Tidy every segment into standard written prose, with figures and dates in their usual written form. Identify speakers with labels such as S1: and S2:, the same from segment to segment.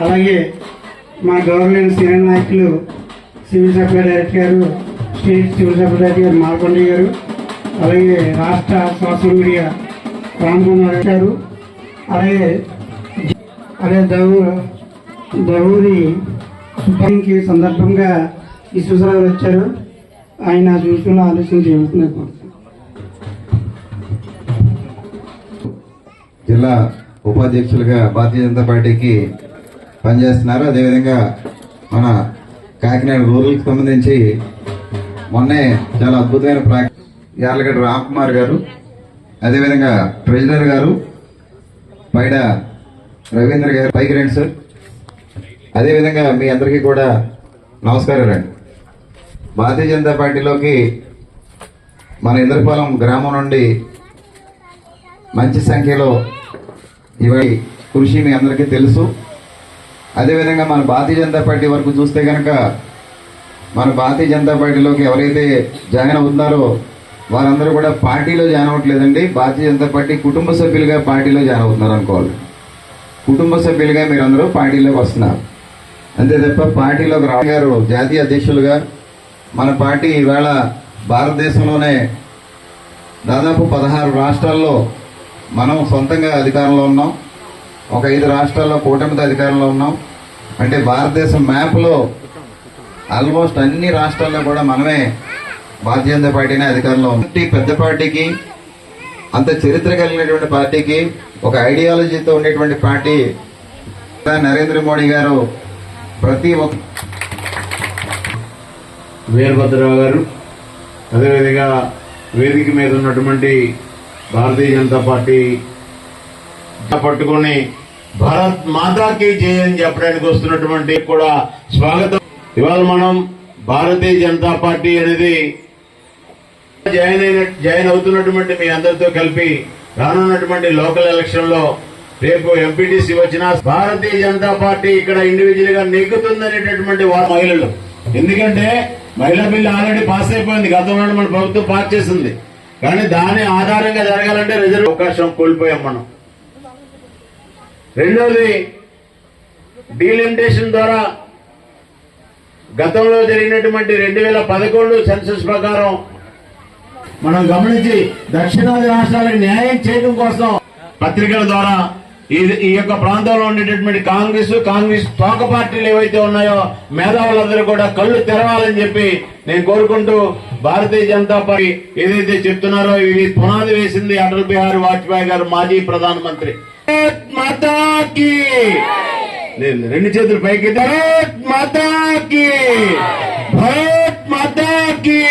S1: అలాగే మా government senior నాయకులు సివిల్ సప్లై డైరెక్టర్ గారు, స్టేట్ సివిల్ సప్లై డైరెక్టర్ గారు మాల్కొండ గారు, అలాగే రాష్ట్ర సోషల్ మీడియా రామకుమార్ గారు, అలాగే దౌరి సుబ్బానికి సందర్భంగా ఈ సూచనలు వచ్చారు. ఆయన సూచనలు ఆలోచన చేస్తున్నారు.
S2: జిల్లా ఉపాధ్యక్షులుగా భారతీయ జనతా పార్టీకి పనిచేస్తున్నారు. అదేవిధంగా మన కాకినాడ రూరల్కి సంబంధించి మొన్నే చాలా అద్భుతమైన యార్లగడ్డ రామ్కుమార్ గారు, అదేవిధంగా ట్రెజరర్ గారు పైడ రవీంద్ర గారు, పైకి రండి సార్. అదేవిధంగా మీ అందరికీ కూడా నమస్కారాలండి. భారతీయ జనతా పార్టీలోకి మన ఇంద్రపాలెం గ్రామం నుండి మంచి సంఖ్యలో ఇవాళ కృషి మీ అందరికీ తెలుసు. అదేవిధంగా మన భారతీయ జనతా పార్టీ వరకు చూస్తే కనుక మన భారతీయ జనతా పార్టీలోకి ఎవరైతే జాయిన్ అవుతున్నారో వారందరూ కూడా పార్టీలో జాయిన్ అవ్వట్లేదండి, భారతీయ జనతా పార్టీ కుటుంబ సభ్యులుగా పార్టీలో జాయిన్ అవుతున్నారు అనుకోవాలి. కుటుంబ సభ్యులుగా మీరందరూ పార్టీలోకి వస్తున్నారు అంతే తప్ప పార్టీలోకి రావు గారు జాతీయ అధ్యక్షులుగా మన పార్టీ ఈవేళ భారతదేశంలోనే దాదాపు 16 రాష్ట్రాల్లో మనం సొంతంగా అధికారంలో ఉన్నాం. ఒక 5 రాష్ట్రాల్లో కూటమితో అధికారంలో ఉన్నాం. అంటే భారతదేశం మ్యాప్లో ఆల్మోస్ట్ అన్ని రాష్ట్రాల్లో కూడా మనమే భారతీయ జనతా పార్టీనే అధికారంలో ఉంది. పెద్ద పార్టీకి, అంత చరిత్ర కలిగినటువంటి పార్టీకి, ఒక ఐడియాలజీతో ఉండేటువంటి పార్టీ నరేంద్ర మోడీ గారు ప్రతి ఒక్క
S3: వీరభద్రరావు గారు, అదేవిధంగా వేదిక మీద ఉన్నటువంటి భారతీయ జనతా పార్టీ పట్టుకుని భారత్ మాతాకి జై అని చెప్పడానికి వస్తున్నటువంటి కూడా స్వాగతం. ఇవాళ మనం భారతీయ జనతా పార్టీ అనేది జాయిన్ అవుతున్నటువంటి మీ అందరితో కలిపి రానున్నటువంటి లోకల్ ఎలక్షన్ లో రేపు ఎంపీటీసీ వచ్చిన భారతీయ జనతా పార్టీ ఇక్కడ ఇండివిజువల్ గా నెగ్గుతుందనేటటువంటి మహిళలు. ఎందుకంటే మహిళా బిల్లు ఆల్రెడీ పాస్ అయిపోయింది, గతంలో మన ప్రభుత్వం పాస్ చేసింది. కానీ దాని ఆధారంగా జరగాలంటే రిజర్వ్ అవకాశం కోల్పోయాం మనం. రెండోది డీలిమిటేషన్ ద్వారా గతంలో జరిగినటువంటి 2011 సెన్సస్ ప్రకారం మనం గమనించి దక్షిణాది రాష్ట్రాలకు న్యాయం చేయడం కోసం పత్రికల ద్వారా ఈ యొక్క ప్రాంతంలో ఉండేటటువంటి కాంగ్రెస్ తోక పార్టీలు ఏవైతే ఉన్నాయో మేధావులందరూ కూడా కళ్ళు తెరవాలని చెప్పి నేను కోరుకుంటూ, భారతీయ జనతా పార్టీ ఏదైతే చెప్తున్నారో ఇది పునాది వేసింది అటల్ బిహారీ వాజ్పేయి గారు, మాజీ ప్రధానమంత్రి. మాతాకి రెండు చేతులు పైకి, భారత్ మాతాకి, భారత్ మాతాకి,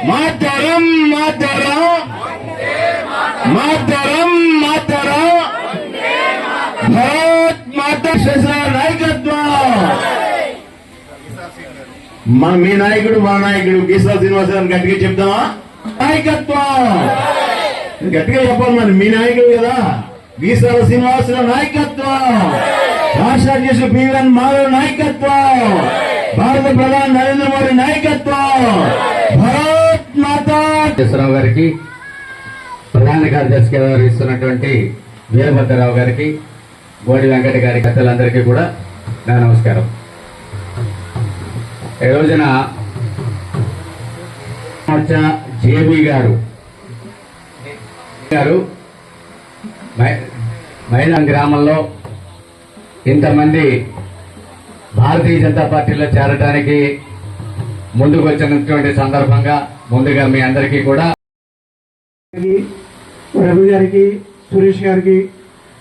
S3: మాతరం మాతరం మాతరం మాతరం, భారత్ మాతా నాయకత్వం. మీ నాయకుడు మా నాయకుడు గీసా శ్రీనివాసరావు గట్టిగా చెప్తామా? నాయకత్వం గట్టిగా చెప్పాలి. మరి మీ నాయకుడు కదా గీసాల శ్రీనివాసరావు నాయకత్వం, రాష్ట్ర అధ్యక్షుడు పిఎన్ మాధవ్ నాయకత్వం, భారత ప్రధాని నరేంద్ర మోడీ నాయకత్వం, భారత్
S4: రావు గారికి, ప్రధాన కార్యదర్శిగా వ్యవహరిస్తున్నటువంటి వీరభద్రరావు గారికి, బోడి వెంకట గారి పెద్దలందరికీ కూడా నా నమస్కారం. ఈ రోజున జేబీ గారు మహిళా గ్రామంలో ఇంతమంది భారతీయ జనతా పార్టీలో చేరడానికి ముందుకు వచ్చినటువంటి సందర్భంగా ముందుగా మీ అందరికీ కూడా
S1: రవి గారికి, సురేష్ గారికి,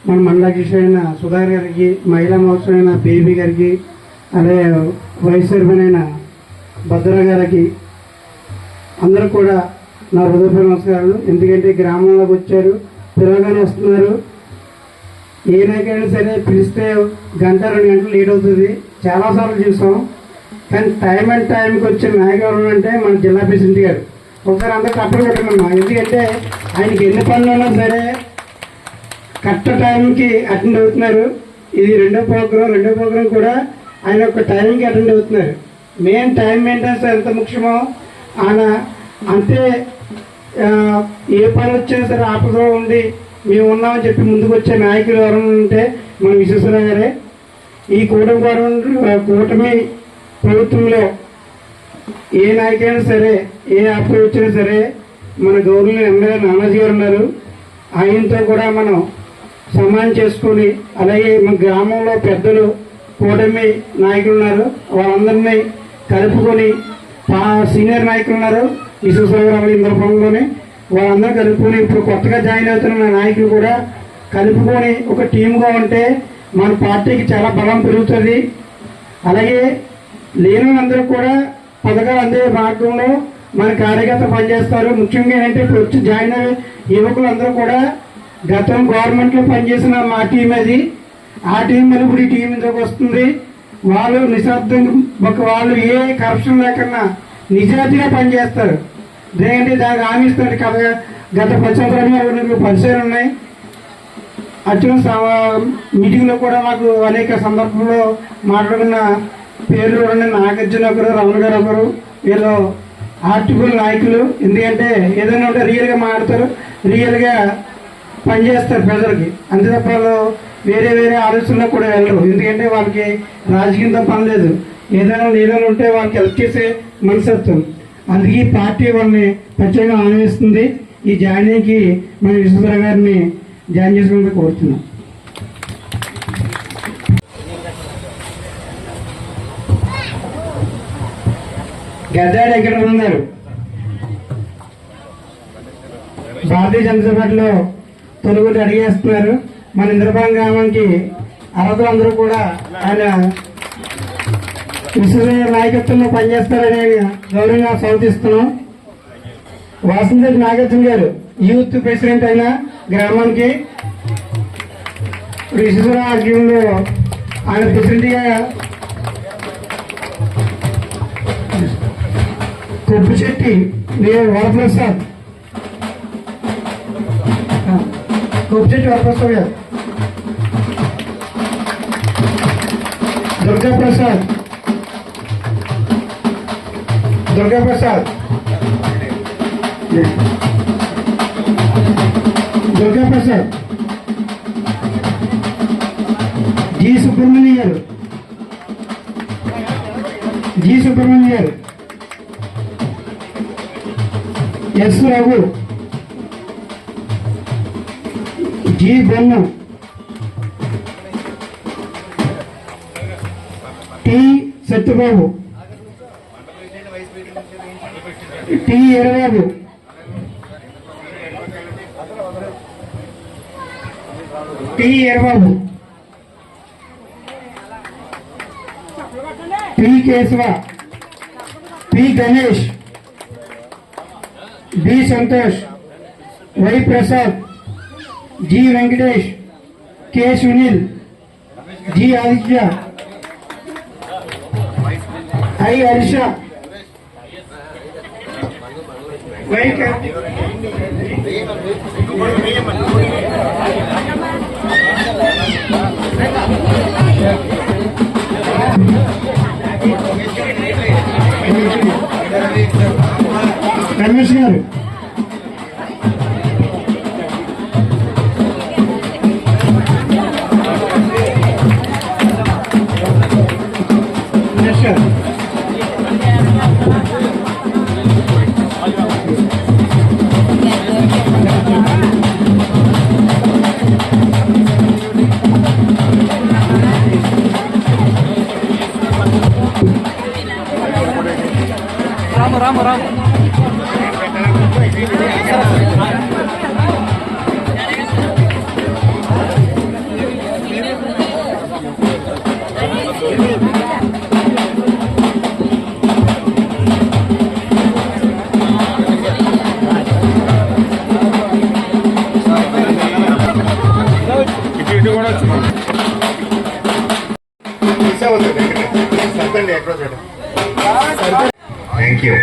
S1: మన మండలాధ్యక్షుడైన సుధాకర్ గారికి, మహిళా మహోత్సవమైన బేబీ గారికి, అలాగే వైస్ చైర్మన్ అయిన భద్ర గారికి అందరూ కూడా నా హృదయపూర్వక నమస్కారాలు. ఎందుకంటే గ్రామంలోకి వచ్చారు, పిలవగానే వస్తున్నారు. ఏ నాయకుడైనా సరే పిలిస్తే గంట 2 గంటలు లేట్ అవుతుంది, చాలాసార్లు చూసాం. కానీ టైం అండ్ టైంకి వచ్చిన నాయకులు అంటే మన జిల్లా ప్రెసిడెంట్ గారు. ఒకసారి అందరూ తప్పని కొట్టుకున్నాం. ఎందుకంటే ఆయనకి ఎన్ని పనులు ఉన్నా సరే కరెక్ట్ టైంకి అటెండ్ అవుతున్నారు. ఇది రెండో ప్రోగ్రాం కూడా ఆయన ఒక టైంకి అటెండ్ అవుతున్నారు. మెయిన్ టైం మెయింటెనెన్స్ ఎంత ముఖ్యమో ఆయన అంతే. ఏ పని వచ్చినా సరే ఆపదలో ఉండి మేము ఉన్నామని చెప్పి ముందుకు వచ్చే నాయకులు ఎవరైనా ఉంటే మన విశ్వేశ్వరరావు గారే. ఈ కూటమి ప్రభుత్వంలో ఏ నాయకుడైనా సరే, ఏ ఆపద వచ్చినా సరే మన గౌరవ ఎమ్మెల్యే నానాజీ గారు ఉన్నారు. ఆయనతో కూడా మనం సమానం చేసుకొని, అలాగే మన గ్రామంలో పెద్దలు కూటమి నాయకులు ఉన్నారు, వాళ్ళందరినీ కలుపుకొని, సీనియర్ నాయకులు ఉన్నారు విశ్వేశ్వరరావు ఇంద్రపురంలోనే, వాళ్ళందరూ కలుపుకొని ఇప్పుడు కొత్తగా జాయిన్ అవుతున్న నాయకులు కూడా కలుపుకొని ఒక టీమ్గా ఉంటే మన పార్టీకి చాలా బలం పెరుగుతుంది. అలాగే లేని అందరూ కూడా పథకాలు అందే మార్గంలో మన కార్యకర్తలు పనిచేస్తారు. ముఖ్యంగా ఏంటంటే ఇప్పుడు వచ్చి జాయిన్ అయ్యే యువకులందరూ కూడా గతం గవర్నమెంట్లో పనిచేసిన మా టీం అది. ఆ టీం మీద ఇప్పుడు ఈ టీం ఇందుకు వస్తుంది. వాళ్ళు నిశ్శబ్దంగా వాళ్ళు ఏ కరప్షన్ లేకుండా నిజాయితీగా పనిచేస్తారు. ఎందుకంటే దానికి హామీ ఇస్తారు కదా. గత 10 సంవత్సరాలు పరిచయాలు ఉన్నాయి. వచ్చిన మీటింగ్లో కూడా మాకు అనేక సందర్భంలో మాట్లాడుకున్న పేర్లు కూడా నాగార్జున ఒకరు, రమణ గారు ఒకరు, వీళ్ళు ఆర్టికల్ నాయకులు. ఎందుకంటే ఏదైనా ఉంటే రియల్గా మాట్లాడతారు, రియల్గా పనిచేస్తారు ప్రజలకి. అంతే తప్ప వాళ్ళు వేరే ఆలోచనలో కూడా వెళ్ళరు. ఎందుకంటే వాళ్ళకి రాజకీయంతో పని లేదు. ఏదైనా ఉంటే వాళ్ళకి హెల్ప్ చేసే మనసత్వం. అందుకే ఈ పార్టీ వాళ్ళని ప్రత్యేకంగా ఆనందిస్తుంది. ఈ జాయినింగ్కి మన విశ్వేశ్వరరావు గారిని జాయిన్ చేసుకోవాలని కోరుతున్నాం. గద్దాడు ఎక్కడ ఉన్నారు? భారతీయ జనతా పార్టీలో తొలుగురు అడిగేస్తున్నారు. మన ఇంద్రపాలెం గ్రామానికి అర్హతలందరూ కూడా ఆయన విశ్వేశ్వరరావు నాయకత్వంలో పనిచేస్తారని గౌరవంగా స్వాగతిస్తున్నాం. వాసంతి నాగార్జున గారు యూత్ ప్రెసిడెంట్ అయిన గ్రామానికి విశ్వేశ్వరరావు ఆధ్వర్యంలో ఆయన ప్రెసిడెంట్గా కొప్పుచెట్టి వరప్రసాద్, కొప్పుచెట్టి వరప్రసాద్ గారు, దుర్గాప్రసాద్ జి సుబ్రహ్మణ్య గారు, S Raghu, G Bonnam, T Satyababu, T Erababu, P Keshava, P Ganesh, B Santosh, Y Prasad, G Venkatesh, K Sunil, G Aditya, I Harsha, Y Ramesh Ramesh గారు. రమేష్ గారు.
S2: Thank you.